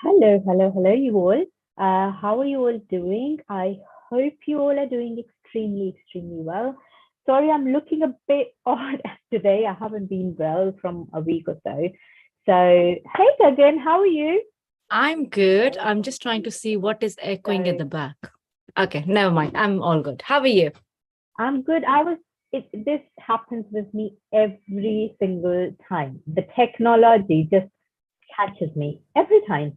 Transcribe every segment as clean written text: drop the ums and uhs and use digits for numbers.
Hello, you all. How are you all doing? I hope you all are doing extremely well. Sorry, I'm looking a bit odd today. I haven't been well from a week or so. So, hey, Gagan, how are you? I'm good. I'm just trying to see what is echoing at So, the back. Okay, never mind. I'm all good. How are you? I'm good. This happens with me every single time. The technology just catches me every time.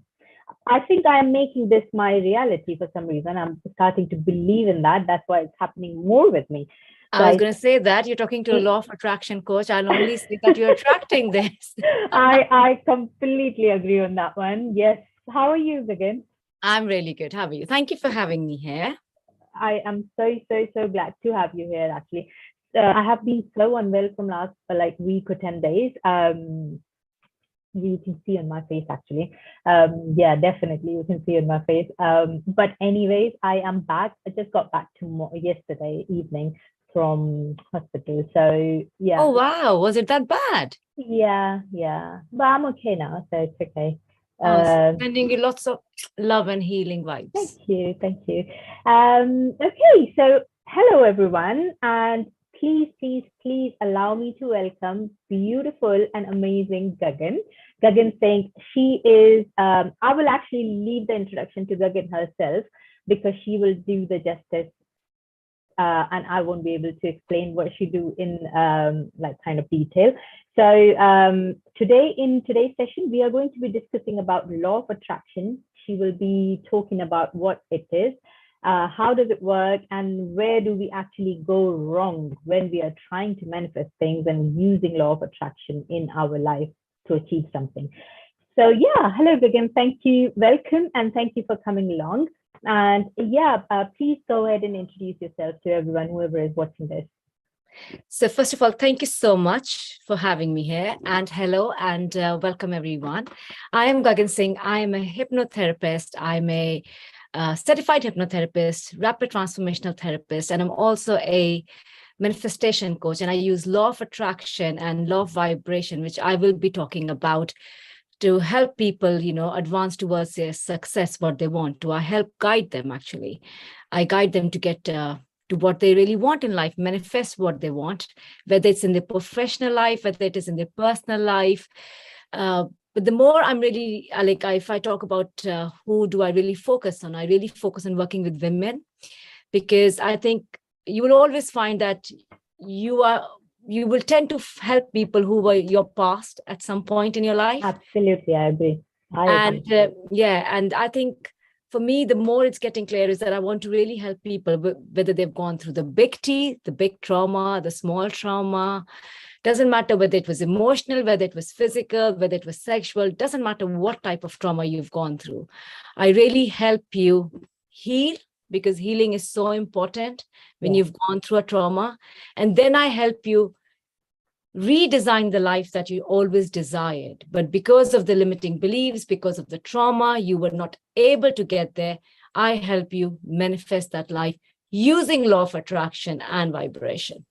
I think I am making this my reality for some reason. I'm starting to believe in that. That's why it's happening more with me. So I was going to say that you're talking to a law of attraction coach. I'll only say that you're attracting this. I completely agree on that one. Yes. How are you again? I'm really good. How are you? Thank you for having me here. I am so glad to have you here. Actually, I have been so unwell from last like week or 10 days. You can see on my face actually. Yeah, definitely you can see on my face. But anyways, I am back. I just got back yesterday evening from hospital. So Oh, yeah, wow. Was it that bad? yeah. But I'm okay now, so it's okay. Oh, Uh, sending you lots of love and healing vibes. thank you. Okay, so hello everyone, and please allow me to welcome beautiful and amazing Gagan. Gagan saying she is. I will actually leave the introduction to Gagan herself because she will do the justice, and I won't be able to explain what she do in like kind of detail. So in today's session, we are going to be discussing about law of attraction. She will be talking about what it is, how does it work, and where do we actually go wrong when we are trying to manifest things and using law of attraction in our life to achieve something. So yeah, hello Gagan, thank you, welcome, and thank you for coming along. And yeah, please go ahead and introduce yourself to everyone, whoever is watching this. So, first of all, thank you so much for having me here. And hello and welcome, everyone. I am Gagan Singh. I am a hypnotherapist. I'm a certified hypnotherapist, rapid transformational therapist, and I'm also a manifestation coach. And I use law of attraction and law of vibration, which I will be talking about to help people, advance towards their success, what they want to. I help guide them, actually. I guide them to get to what they really want in life, manifest what they want, whether it's in their professional life, whether it is in their personal life. But the more I'm really if I talk about who do I really focus on, I really focus on working with women, because I think you will always find that you will tend to help people who were your past at some point in your life. Absolutely, I agree. And and I think for me, the more it's getting clear is that I want to really help people, whether they've gone through the big T, the big trauma, the small trauma. Doesn't matter whether it was emotional, whether it was physical, whether it was sexual, doesn't matter what type of trauma you've gone through. I really help you heal, because healing is so important when you've gone through a trauma. And then I help you redesign the life that you always desired. But because of the limiting beliefs, because of the trauma, you were not able to get there. I help you manifest that life using law of attraction and vibration.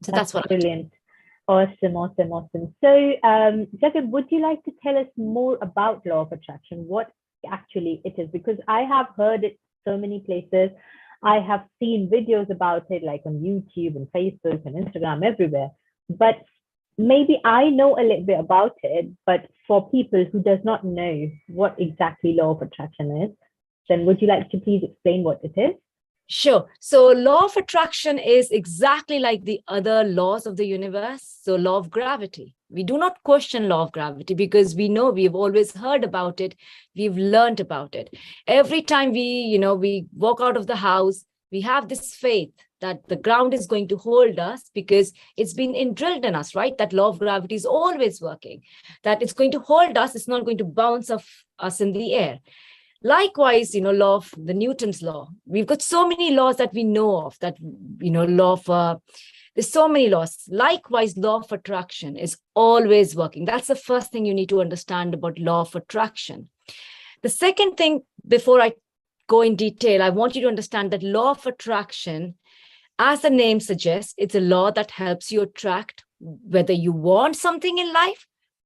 So that's what brilliant. Awesome. So, Jagan, would you like to tell us more about law of attraction? What actually it is? Because I have heard it so many places. I have seen videos about it, like on YouTube and Facebook and Instagram, everywhere. But maybe I know a little bit about it, but for people who does not know what exactly law of attraction is, then would you like to please explain what it is? Sure. So law of attraction is exactly like the other laws of the universe. So law of gravity. We do not question law of gravity because we know, we've always heard about it. We've learned about it. Every time we walk out of the house, we have this faith that the ground is going to hold us because it's been drilled in us, right? That law of gravity is always working, that it's going to hold us. It's not going to bounce off us in the air. Likewise, law of the Newton's law. We've got so many laws that we know of, that, law of, there's so many laws. Likewise, law of attraction is always working. That's the first thing you need to understand about law of attraction. The second thing, before I go in detail, I want you to understand that law of attraction, as the name suggests, it's a law that helps you attract whether you want something in life,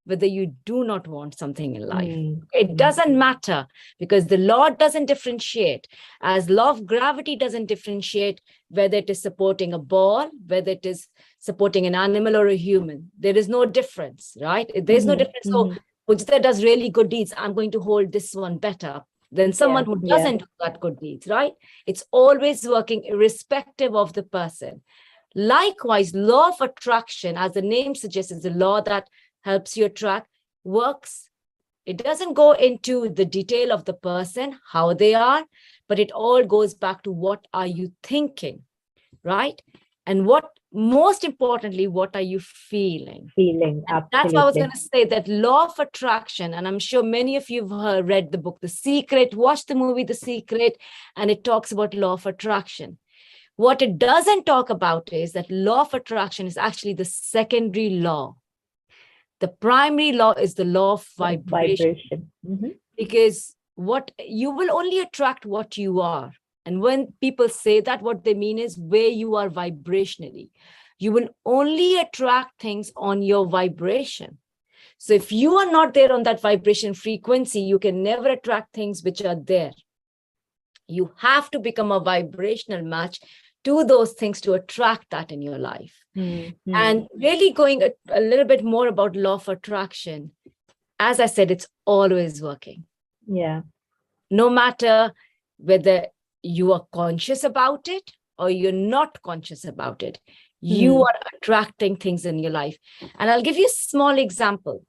whether you do not want something in life. Mm. It doesn't matter, because the law doesn't differentiate. As law of gravity doesn't differentiate whether it is supporting a ball, whether it is supporting an animal or a human. There is no difference, right? There's no difference. So Pujita does really good deeds. I'm going to hold this one better than someone who doesn't do that good deeds, right? It's always working irrespective of the person. Likewise, law of attraction, as the name suggests, is a law that helps you attract, works. It doesn't go into the detail of the person, how they are, but it all goes back to what are you thinking, right? And what, most importantly, what are you feeling? Feeling, absolutely. That's what I was going to say, that law of attraction, and I'm sure many of you have read the book, The Secret, watched the movie, The Secret, and it talks about law of attraction. What it doesn't talk about is that law of attraction is actually the secondary law. The primary law is the law of vibration. Because what you will only attract what you are. And when people say that, what they mean is where you are vibrationally. You will only attract things on your vibration. So if you are not there on that vibration frequency, you can never attract things which are there. You have to become a vibrational match to those things to attract that in your life. And really going a little bit more about law of attraction, as I said, it's always working. Yeah. No matter whether you are conscious about it or you're not conscious about it, you are attracting things in your life. And I'll give you a small example.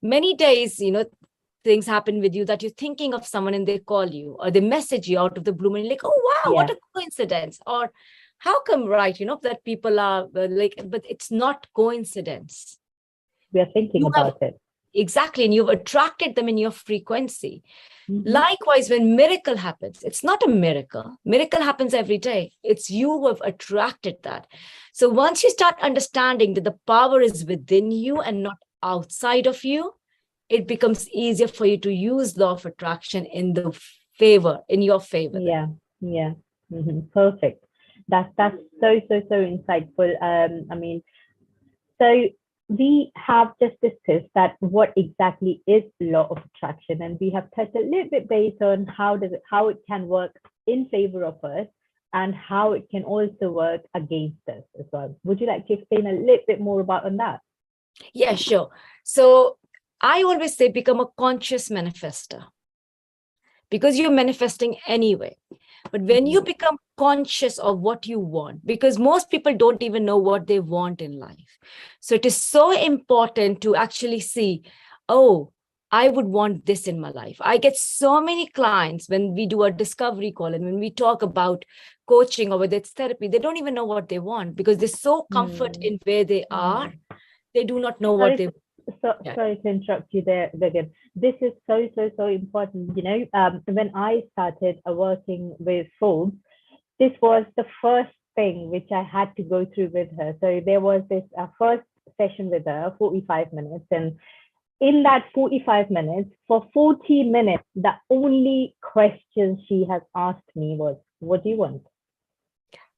Many days, things happen with you that you're thinking of someone and they call you or they message you out of the blue and you're like, oh, wow, what a coincidence. Or how come, right, that people are like, but it's not coincidence. We are thinking about it. Exactly. And you've attracted them in your frequency. Likewise, when miracle happens, it's not a miracle. Miracle happens every day. It's you who have attracted that. So once you start understanding that the power is within you and not outside of you, it becomes easier for you to use law of attraction in your favor. Yeah. Perfect. That's so insightful. So we have just discussed that what exactly is law of attraction, and we have touched a little bit based on how it can work in favor of us and how it can also work against us as well. Would you like to explain a little bit more about on that? Yeah, sure. So I always say become a conscious manifester, because you're manifesting anyway. But when you become conscious of what you want, because most people don't even know what they want in life. So it is so important to actually see, oh, I would want this in my life. I get so many clients when we do a discovery call and when we talk about coaching or whether it's therapy, they don't even know what they want because they're so comfort in where they are. They do not know what they want. Sorry to interrupt you there, Gagan. This is so important. When I started working with folks, this was the first thing which I had to go through with her. So there was this first session with her, 45 minutes. And in that 45 minutes, for 40 minutes, the only question she has asked me was, what do you want?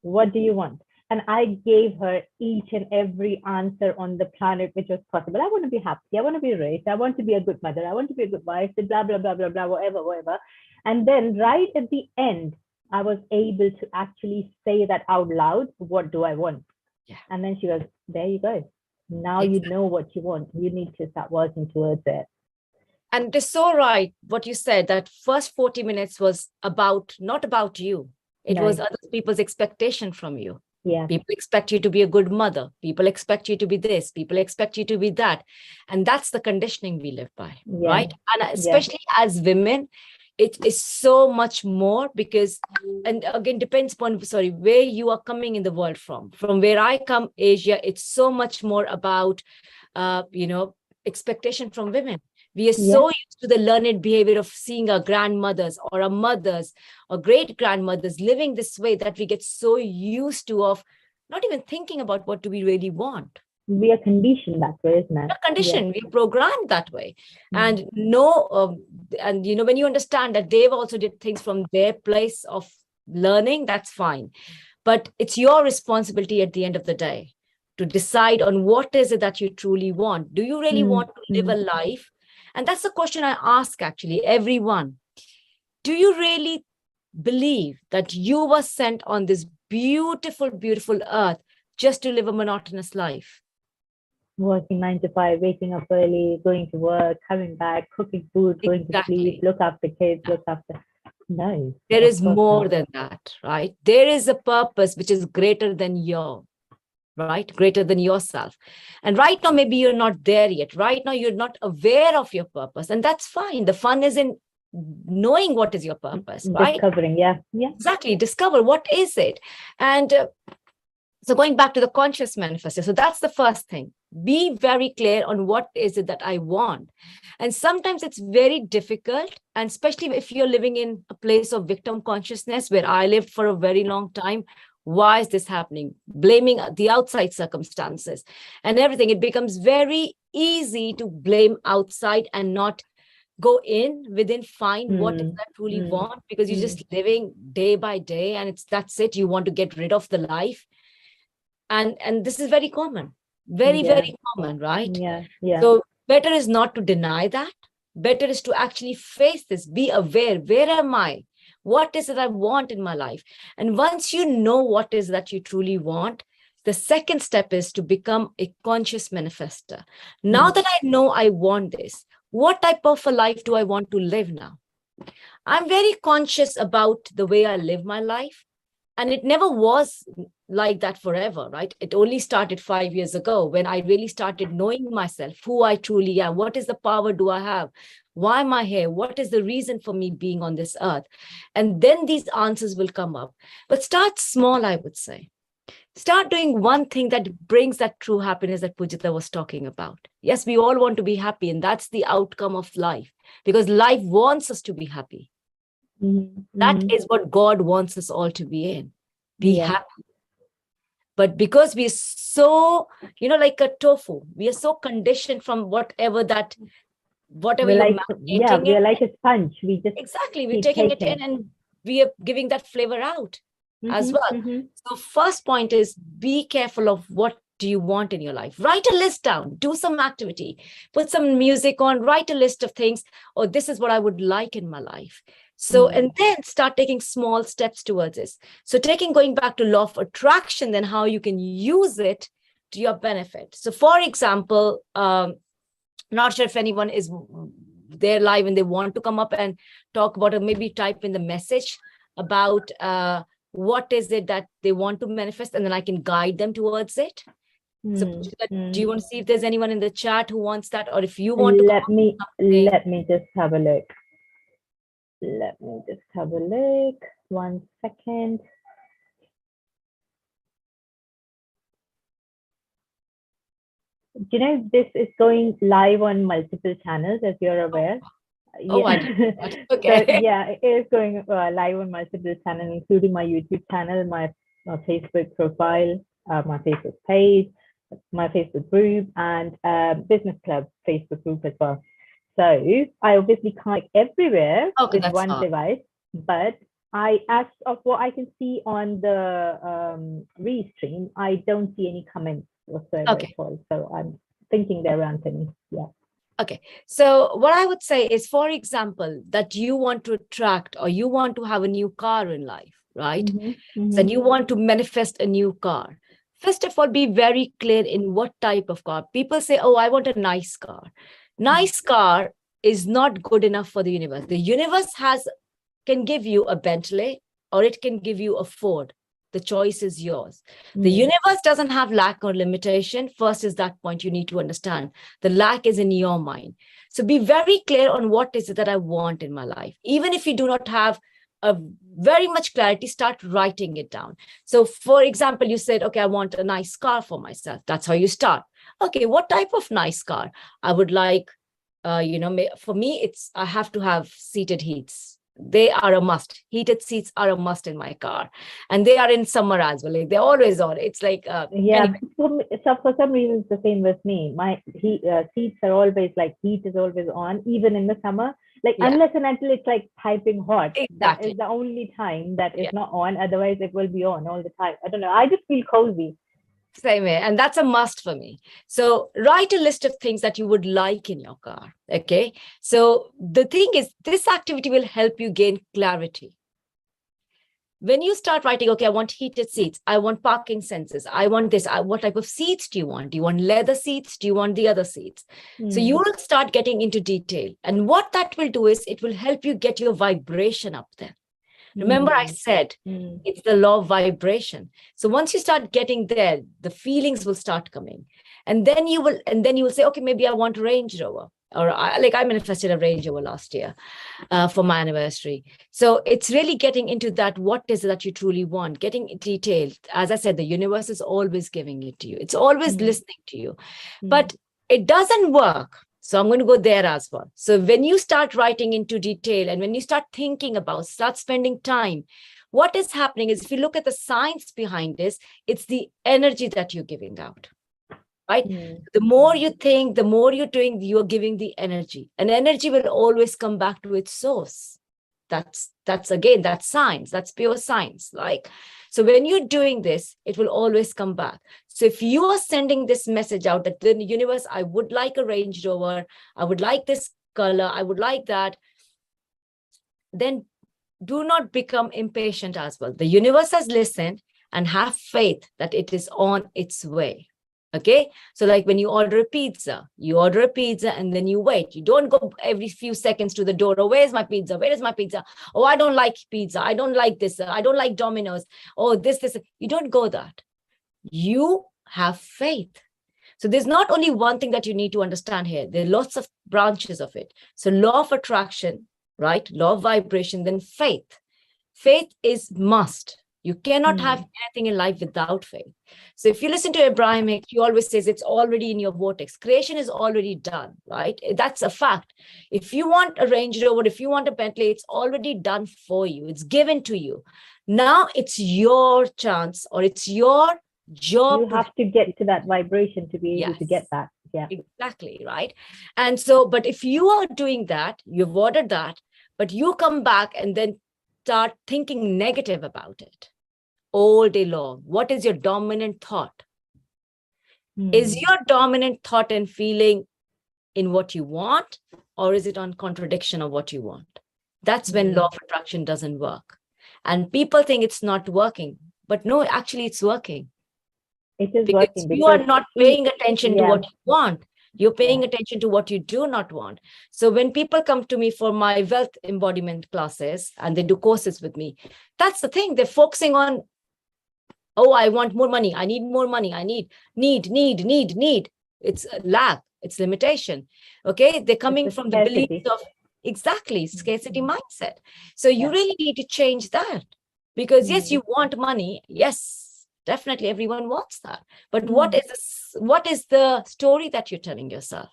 What do you want? And I gave her each and every answer on the planet which was possible. I want to be happy. I want to be rich. I want to be a good mother. I want to be a good wife, blah, blah, blah, blah, blah, whatever. And then right at the end, I was able to actually say that out loud, what do I want? Yeah. And then she goes, there you go. Now you know what you want. You need to start working towards it. And it's so right what you said, that first 40 minutes was not about you. It was other people's expectation from you. Yeah. People expect you to be a good mother. People expect you to be this. People expect you to be that. And that's the conditioning we live by, right? And especially as women, it is so much more because, and again, depends upon, where you are coming in the world from. From where I come, Asia, it's so much more about, expectation from women. We are so used to the learned behavior of seeing our grandmothers or our mothers or great grandmothers living this way that we get so used to of not even thinking about what do we really want. We are conditioned that way, isn't it? We're conditioned, we're programmed that way. And when you understand that they've also did things from their place of learning, that's fine. But it's your responsibility at the end of the day. to decide on what is it that you truly want. Do you really want to live a life? And that's the question I ask actually everyone. Do you really believe that you were sent on this beautiful, beautiful earth just to live a monotonous life? Working 9 to 5, waking up early, going to work, coming back, cooking food, going to sleep, look after kids, look after. No. There is more than that, right? There is a purpose which is greater than your, right? Greater than yourself. And right now, maybe you're not there yet. Right now, you're not aware of your purpose. And that's fine. The fun is in knowing what is your purpose, right? Discovering, yeah. Exactly. Discover what is it. And so going back to the conscious manifestor. So that's the first thing. Be very clear on what is it that I want. And sometimes it's very difficult. And especially if you're living in a place of victim consciousness, where I lived for a very long time. Why is this happening? Blaming the outside circumstances and everything. It becomes very easy to blame outside and not go in within, find what is that truly want, because you're just living day by day and that's it. You want to get rid of the life. And this is very common, very common, right? Yeah. So better is not to deny that. Better is to actually face this, be aware. Where am I? What is it I want in my life? And once you know what is that you truly want, the second step is to become a conscious manifester. Now that I know I want this, what type of a life do I want to live now? I'm very conscious about the way I live my life. And it never was like that forever, right? It only started 5 years ago when I really started knowing myself, who I truly am. What is the power do I have? Why am I here? What is the reason for me being on this earth? And then these answers will come up. But start small, I would say. Start doing one thing that brings that true happiness that Pujita was talking about. Yes, we all want to be happy, and that's the outcome of life, because life wants us to be happy. That is what God wants us all to be in. Be happy. But because we're so, like a tofu, we are so conditioned from whatever we're like, we're like a sponge. We just we're taking it in and we are giving that flavor out as well. So first point is be careful of what do you want in your life. Write a list down, do some activity, put some music on, write a list of things, or this is what I would like in my life. So, and then start taking small steps towards this. So going back to law of attraction, then how you can use it to your benefit. So for example, not sure if anyone is there live and they want to come up and talk about it, maybe type in the message about what is it that they want to manifest, and then I can guide them towards it. So do you want to see if there's anyone in the chat who wants that, or if you want to let me just have a look. Let me just have a look. 1 second. This is going live on multiple channels, as you're aware. I didn't know that. Okay. So, it is going live on multiple channels, including my YouTube channel, my Facebook profile, my Facebook page, my Facebook group, and Business Club Facebook group as well. So I obviously can't everywhere with one device, but as of what I can see on the restream, I don't see any comments whatsoever at all. So I'm thinking they're answering. Yeah. Okay. So what I would say is, for example, that you want to attract or you want to have a new car in life, right? So you want to manifest a new car. First of all, be very clear in what type of car. People say, oh, I want a nice car. Nice car is not good enough for the universe. The universe can give you a Bentley or it can give you a Ford. The choice is yours. The universe doesn't have lack or limitation. First is that point you need to understand. The lack is in your mind. So be very clear on what is it that I want in my life. Even if you do not have a very much clarity, start writing it down. So for example, you said, okay, I want a nice car for myself. That's how you start. Okay, what type of nice car? I would like, for me, I have to have seated heats. They are a must. Heated seats are a must in my car. And they are in summer as well. Like they're always on. It's like... Anyway. So for some reason, it's the same with me. My seats are always like, heat is always on, even in the summer. Like unless and until it's like piping hot. Exactly. That is the only time that is not on. Otherwise, it will be on all the time. I don't know. I just feel cozy. Same here. And that's a must for me. So write a list of things that you would like in your car. Okay. So the thing is, this activity will help you gain clarity. When you start writing, okay, I want heated seats, I want parking sensors, I want this, what type of seats do you want? Do you want leather seats? Do you want the other seats? So you will start getting into detail. And what that will do is it will help you get your vibration up there. Remember, I said it's the law of vibration. So once you start getting there, the feelings will start coming. And then you will say, okay, maybe I want a Range Rover. Or I manifested a Range Rover last year for my anniversary. So it's really getting into that. What is it that you truly want? Getting detailed. As I said, the universe is always giving it to you. It's always listening to you. But it doesn't work. So I'm going to go there as well. So when you start writing into detail and when you start thinking about, start spending time, what is happening is if you look at the science behind this, it's the energy that you're giving out. Right? The more you think, the more you're doing, you're giving the energy. And energy will always come back to its source. That's science. That's pure science. Like, so when you're doing this, it will always come back. So if you are sending this message out that the universe, I would like a Range Rover, I would like this color, I would like that, then do not become impatient as well. The universe has listened, and have faith that it is on its way. Okay. So like when you order a pizza and then you wait. You don't go every few seconds to the door. Oh, where's my pizza? Where is my pizza? Oh, I don't like pizza. I don't like this. I don't like Domino's. Oh, this. You don't go that. You have faith. So there's not only one thing that you need to understand here. There are lots of branches of it. So law of attraction, right? Law of vibration, then faith. Faith is must. You cannot have anything in life without faith. So if you listen to Abraham Hicks, he always says it's already in your vortex. Creation is already done, right? That's a fact. If you want a Range Rover, if you want a Bentley, it's already done for you. It's given to you. Now it's your chance, or it's your job. You have to get to that vibration to be able to get that. Yeah, exactly, right? And so, but if you are doing that, you've ordered that, but you come back and then start thinking negative about it all day long. What is your dominant thought? Is your dominant thought and feeling in what you want, or is it on contradiction of what you want? That's when law of attraction doesn't work. And people think it's not working, but no, actually it's working. It is because working. You are not paying attention to what you want. You're paying attention to what you do not want. So when people come to me for my wealth embodiment classes and they do courses with me, that's the thing. They're focusing on, oh, I want more money. I need more money. I need. It's lack. It's limitation. Okay. They're coming from the beliefs of scarcity mindset. So you really need to change that, because yes, you want money. Yes, definitely everyone wants that. But what is the story that you're telling yourself?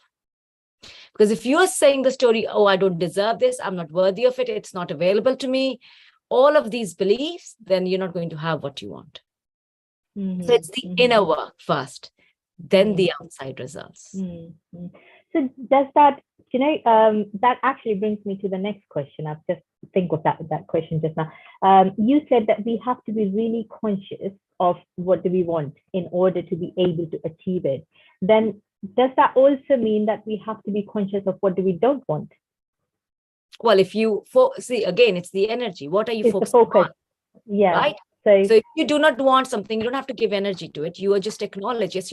Because if you're saying the story, oh, I don't deserve this, I'm not worthy of it, it's not available to me, all of these beliefs, then you're not going to have what you want. So it's the inner work first, then the outside results. So does that, that actually brings me to the next question. I've just think of that question just now. You said that we have to be really conscious of what do we want in order to be able to achieve it. Then does that also mean that we have to be conscious of what do we don't want? Well, if you see, again, it's the energy. What are you focusing on? Yeah. Right. So if you do not want something, you don't have to give energy to it. You are just acknowledge, yes,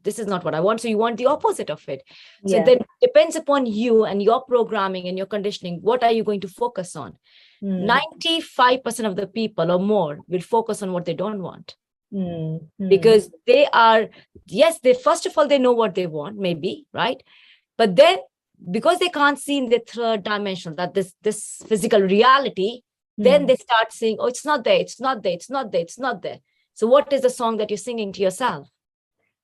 this is not what I want. So you want the opposite of it. So then it depends upon you and your programming and your conditioning. What are you going to focus on? 95% of the people or more will focus on what they don't want. Because they are, first of all, they know what they want, maybe, right? But then because they can't see in the third dimension, that this physical reality, then they start saying, oh, it's not there, it's not there, it's not there, it's not there. So what is the song that you're singing to yourself?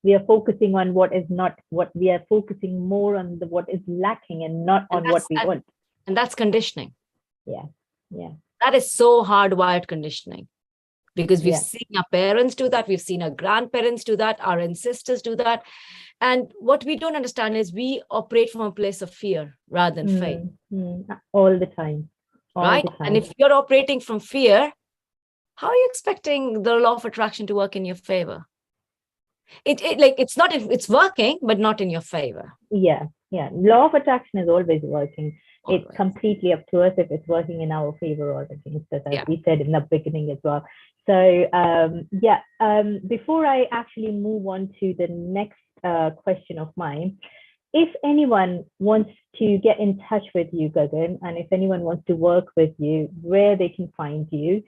We are focusing on what is not, what we are focusing more on what is lacking and not on what we want. And that's conditioning. Yeah. That is so hardwired conditioning, because we've seen our parents do that. We've seen our grandparents do that. Our ancestors do that. And what we don't understand is we operate from a place of fear rather than faith. All the time. Right? And if you're operating from fear, how are you expecting the law of attraction to work in your favor? it's not, it's working, but not in your favor. Yeah, yeah. Law of attraction is always working. It's Always. completely up to us if it's working in our favor or against us, as Yeah. we said in the beginning as well. So, yeah, before I actually move on to the next question of mine, if anyone wants to get in touch with you, Gagan, and if anyone wants to work with you, where they can find you,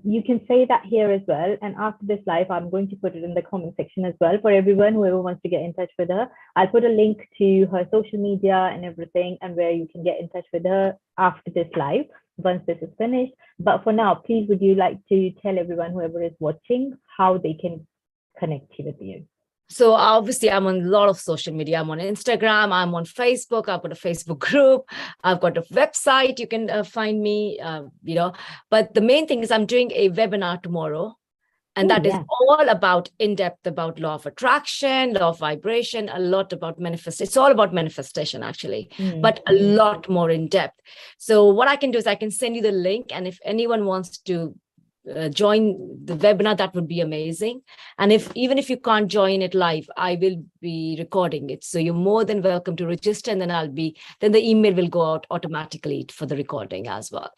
you can say that here as well. And after this live, I'm going to put it in the comment section as well for everyone, whoever wants to get in touch with her. I'll put a link to her social media and everything, and where you can get in touch with her after this live, once this is finished. But for now, please, would you like to tell everyone, whoever is watching, how they can connect with you? So obviously I'm on a lot of social media. I'm on Instagram, I'm on Facebook, I've got a Facebook group, I've got a website, you can find me, but the main thing is I'm doing a webinar tomorrow. And that is all about in-depth about law of attraction, law of vibration, a lot about manifestation. It's all about manifestation, actually, but a lot more in-depth. So what I can do is I can send you the link. And if anyone wants to join the webinar, that would be amazing. And even if you can't join it live, I will be recording it. So you're more than welcome to register. And then the email will go out automatically for the recording as well.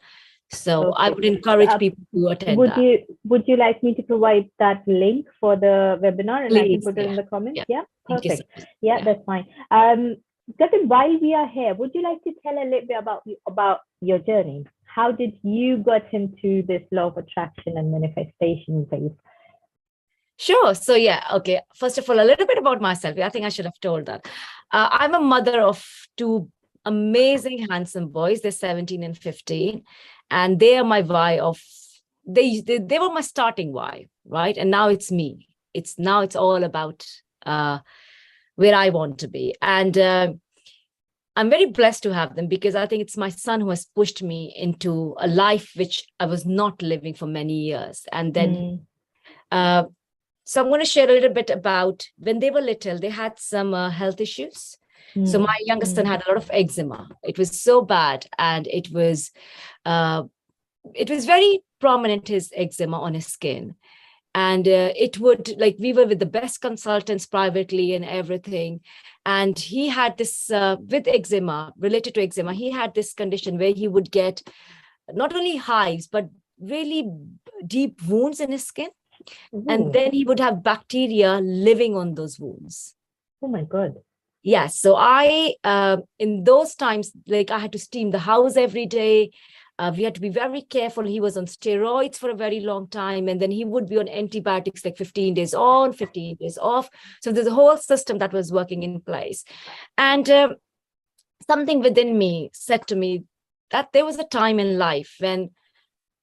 So I would encourage people to attend that. Would you like me to provide that link for the webinar, and Please, I can put it in the comments? Yeah, perfect. Yeah, that's fine. Gagan, while we are here, would you like to tell a little bit about your journey? How did you get into this law of attraction and manifestation phase? Sure. So okay. First of all, a little bit about myself. I think I should have told that. I'm a mother of two amazing, handsome boys. They're 17 and 15. And they are my why of, they were my starting why, right? And now it's me. It's all about where I want to be. And I'm very blessed to have them, because I think it's my son who has pushed me into a life which I was not living for many years. And then, so I'm going to share a little bit about when they were little, they had some health issues. So my youngest son had a lot of eczema. It was so bad. And it was very prominent, his eczema on his skin. And it would, we were with the best consultants privately and everything. And he had this, with eczema, related to eczema, he had this condition where he would get not only hives, but really deep wounds in his skin. Ooh. And then he would have bacteria living on those wounds. Oh my God. Yes. So I, in those times, I had to steam the house every day. We had to be very careful. He was on steroids for a very long time. And then he would be on antibiotics, 15 days on, 15 days off. So there's a whole system that was working in place. And something within me said to me that there was a time in life when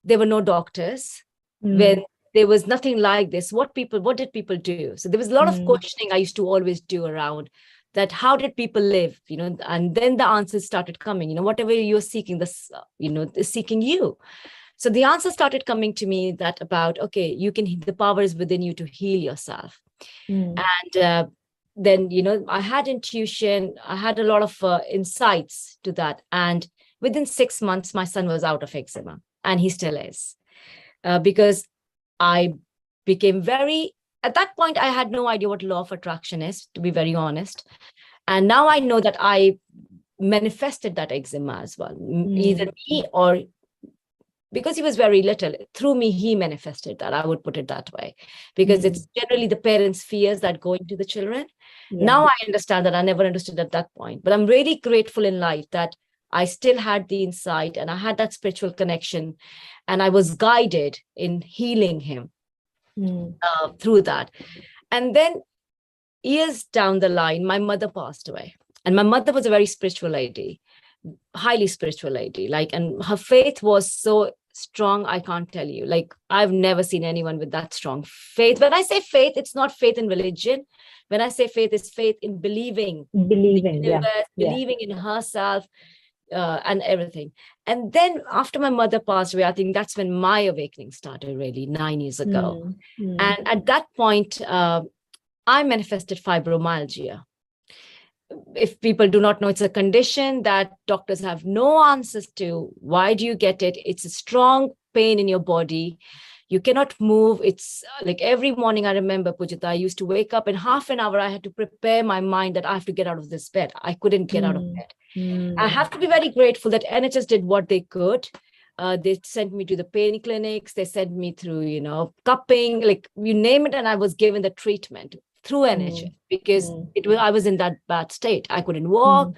there were no doctors, when there was nothing like this. What did people do? So there was a lot of questioning I used to always do around that. How did people live, and then the answers started coming, whatever you're seeking, this, is seeking you. So the answer started coming to me that about, okay, the power is within you to heal yourself. And then, I had intuition, I had a lot of insights to that. And within 6 months, my son was out of eczema, and he still is, because I became at that point, I had no idea what law of attraction is, to be very honest. And now I know that I manifested that eczema as well. Either me, or because he was very little, through me, he manifested that. I would put it that way, because it's generally the parents' fears that go into the children. Yeah. Now I understand that. I never understood at that point. But I'm really grateful in life that I still had the insight, and I had that spiritual connection, and I was guided in healing him. Through that. And then years down the line, my mother passed away. And my mother was a very spiritual lady, highly spiritual lady. And her faith was so strong, I can't tell you. I've never seen anyone with that strong faith. When I say faith, it's not faith in religion. When I say faith, it's faith in believing in the universe, believing in herself. And everything. And then after my mother passed away, I think that's when my awakening started, really 9 years ago. And at that point, I manifested fibromyalgia. If people do not know, it's a condition that doctors have no answers to. Why do you get it? It's a strong pain in your body. You cannot move. It's like every morning I remember, Pujita, I used to wake up in half an hour. I had to prepare my mind that I have to get out of this bed. I couldn't get out of Mm. bed. I Mm. have to be very grateful that NHS did what they could. They sent me to the pain clinics. They sent me through, cupping, like you name it. And I was given the treatment through NHS Mm. because Mm. I was in that bad state. I couldn't walk. Mm.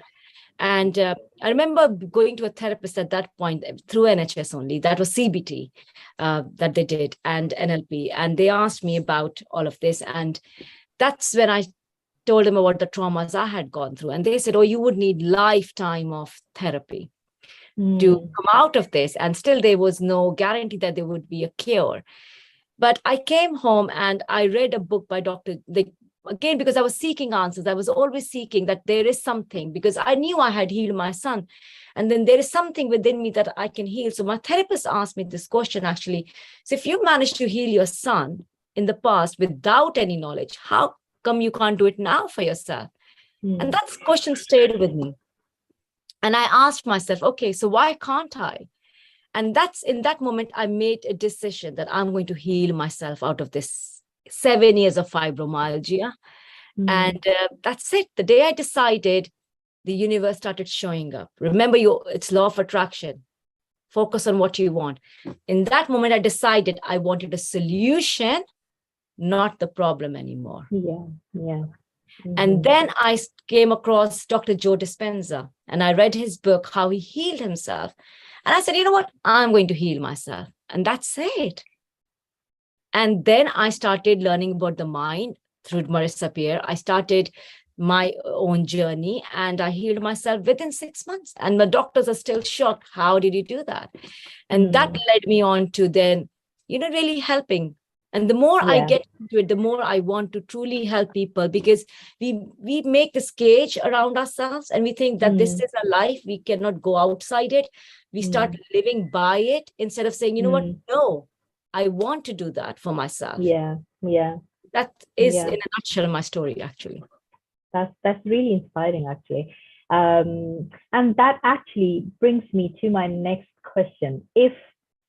And I remember going to a therapist at that point through NHS only. That was CBT that they did and NLP. And they asked me about all of this. And that's when I told them about the traumas I had gone through. And they said, oh, you would need lifetime of therapy to Mm. come out of this. And still there was no guarantee that there would be a cure. But I came home and I read a book by again, because I was seeking answers. I was always seeking that there is something, because I knew I had healed my son. And then there is something within me that I can heal. So my therapist asked me this question actually. So if you managed to heal your son in the past without any knowledge, how come you can't do it now for yourself? And Mm. that question stayed with me. And I asked myself, okay, so why can't I? And that's in that moment, I made a decision that I'm going to heal myself out of this 7 years of fibromyalgia. Mm. And that's it. The day I decided, the universe started showing up. Remember, it's law of attraction. Focus on what you want. In that moment, I decided I wanted a solution, not the problem anymore. Yeah. Yeah. And Mm-hmm. then I came across Dr. Joe Dispenza, and I read his book, How He Healed Himself. And I said, you know what? I'm going to heal myself. And that's it. And then I started learning about the mind through Marissa Peer. I started my own journey and I healed myself within 6 months. And the doctors are still shocked. How did you do that? And that led me on to then, really helping. And the more I Yeah. get into it, the more I want to truly help people, because we make this cage around ourselves and we think that this is a life, we cannot go outside it. We start living by it instead of saying, you know what? No, I want to do that for myself. Yeah. Yeah. That is, Yeah. in a nutshell, my story, actually. That's really inspiring, actually. And that actually brings me to my next question. If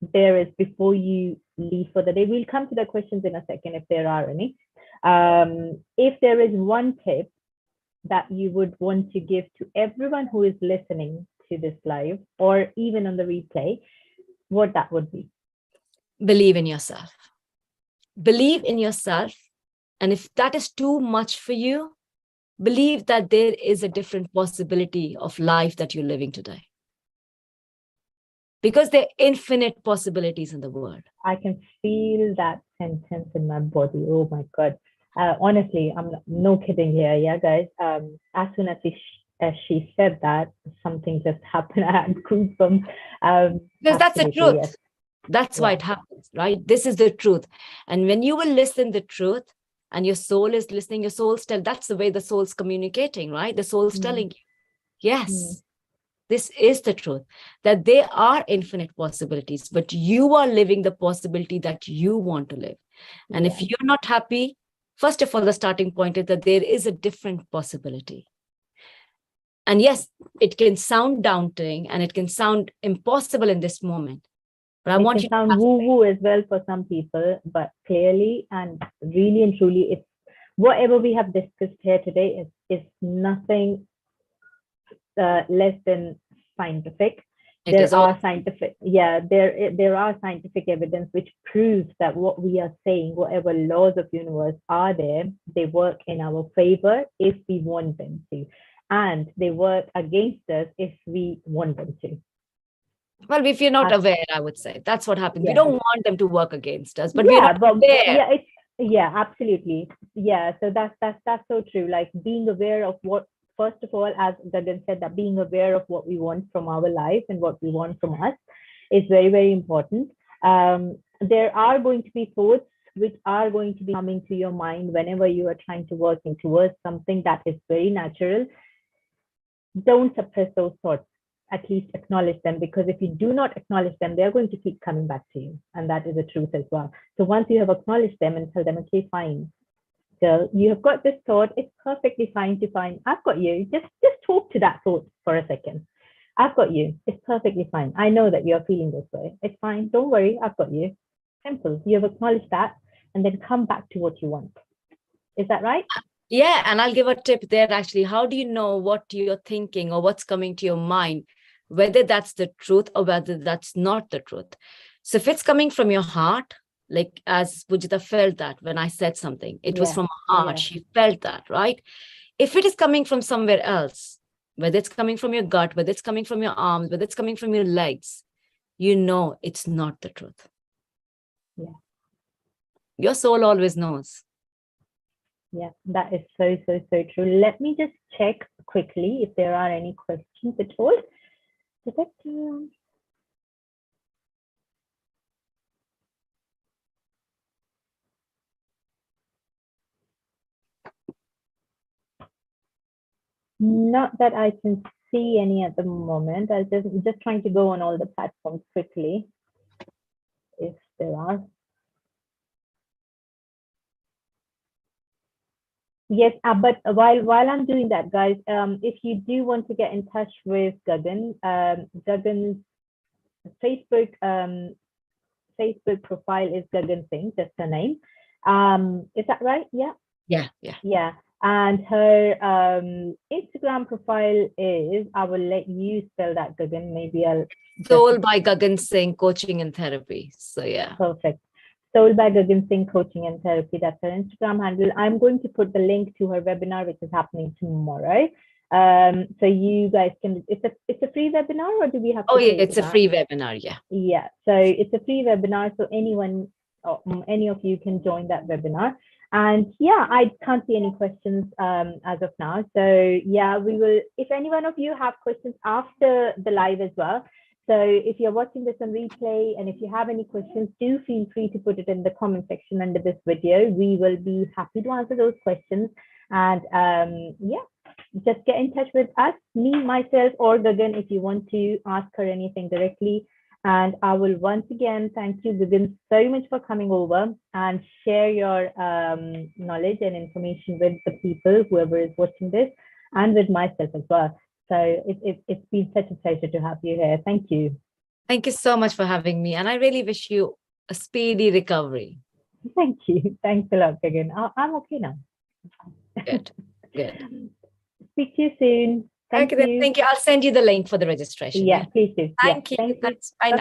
there is, before you leave for the day, we'll come to the questions in a second if there are any. If there is one tip that you would want to give to everyone who is listening to this live or even on the replay, what that would be? Believe in yourself. Believe in yourself. And if that is too much for you, believe that there is a different possibility of life that you're living today. Because there are infinite possibilities in the world. I can feel that sentence in my body. Oh my God. Honestly, I'm no kidding here. Yeah, guys. As soon as she said that, something just happened. I had goosebumps. Because that's the truth. Yes. That's why it happens, right? This is the truth. And when you will listen the truth and your soul is listening, your soul's that's the way the soul's communicating, right? The soul's telling you, yes, this is the truth, that there are infinite possibilities, but you are living the possibility that you want to live. And if you're not happy, first of all, the starting point is that there is a different possibility. And yes, it can sound daunting and it can sound impossible in this moment. But I want you to sound woo-woo as well for some people, but clearly and really and truly, it's whatever we have discussed here today is nothing less than scientific. There are scientific evidence which proves that what we are saying, whatever laws of universe are there, they work in our favor if we want them to, and they work against us if we want them to. Well, if you're not aware, I would say that's what happens. We don't want them to work against us, but we're not aware. Absolutely. Yeah. So that's so true. Like being aware of what, first of all, as Gagan said, that being aware of what we want from our life and what we want from us is very, very important. There are going to be thoughts which are going to be coming to your mind whenever you are trying to work towards something that is very natural. Don't suppress those thoughts. At least acknowledge them, because if you do not acknowledge them, they're going to keep coming back to you. And that is the truth as well. So once you have acknowledged them and tell them, okay, fine, girl, you have got this thought. It's perfectly fine to find. I've got you. Just talk to that thought for a second. I've got you. It's perfectly fine. I know that you're feeling this way. It's fine. Don't worry. I've got you. Simple. You have acknowledged that and then come back to what you want. Is that right? Yeah, and I'll give a tip there actually. How do you know what you're thinking or what's coming to your mind, whether that's the truth or whether that's not the truth? So if it's coming from your heart, like as Pujita felt that when I said something, it was Yeah. from her heart. Yeah. She felt that, right? If it is coming from somewhere else, whether it's coming from your gut, whether it's coming from your arms, whether it's coming from your legs, you know it's not the truth. Yeah. Your soul always knows. Yeah, that is so, so, so true. Let me just check quickly if there are any questions at all. Not that I can see any at the moment. I was just trying to go on all the platforms quickly, if there are. Yes, but while I'm doing that, guys, if you do want to get in touch with Gagan, Gagan's Facebook Facebook profile is Gagan Singh, just her name. Is that right? Yeah. Yeah, yeah. Yeah. And her Instagram profile is, I will let you spell that, Gagan. Maybe I'll. Soul by Gagan Singh, coaching and therapy. So yeah. Perfect. Soul by Gagan Singh Coaching and Therapy. That's her Instagram handle. I'm going to put the link to her webinar, which is happening tomorrow. So you guys can. It's a free webinar, or do we have to? Oh yeah, it's a free webinar. Yeah. Yeah. So it's a free webinar. So anyone, any of you can join that webinar. And yeah, I can't see any questions as of now. So yeah, we will. If any one of you have questions after the live as well. So if you're watching this on replay and if you have any questions, do feel free to put it in the comment section under this video. We will be happy to answer those questions. And yeah, just get in touch with us, me, myself, or Gagan if you want to ask her anything directly. And I will once again thank you, Gagan, so much for coming over and share your knowledge and information with the people, whoever is watching this, and with myself as well. So it's been such a pleasure to have you here. Thank you. Thank you so much for having me. And I really wish you a speedy recovery. Thank you. Thanks a lot, Gagan. I'm okay now. Good. Good. Speak to you soon. Thank you. Thank you. I'll send you the link for the registration. Yeah, please do. Thank you. Thank you. Bye now.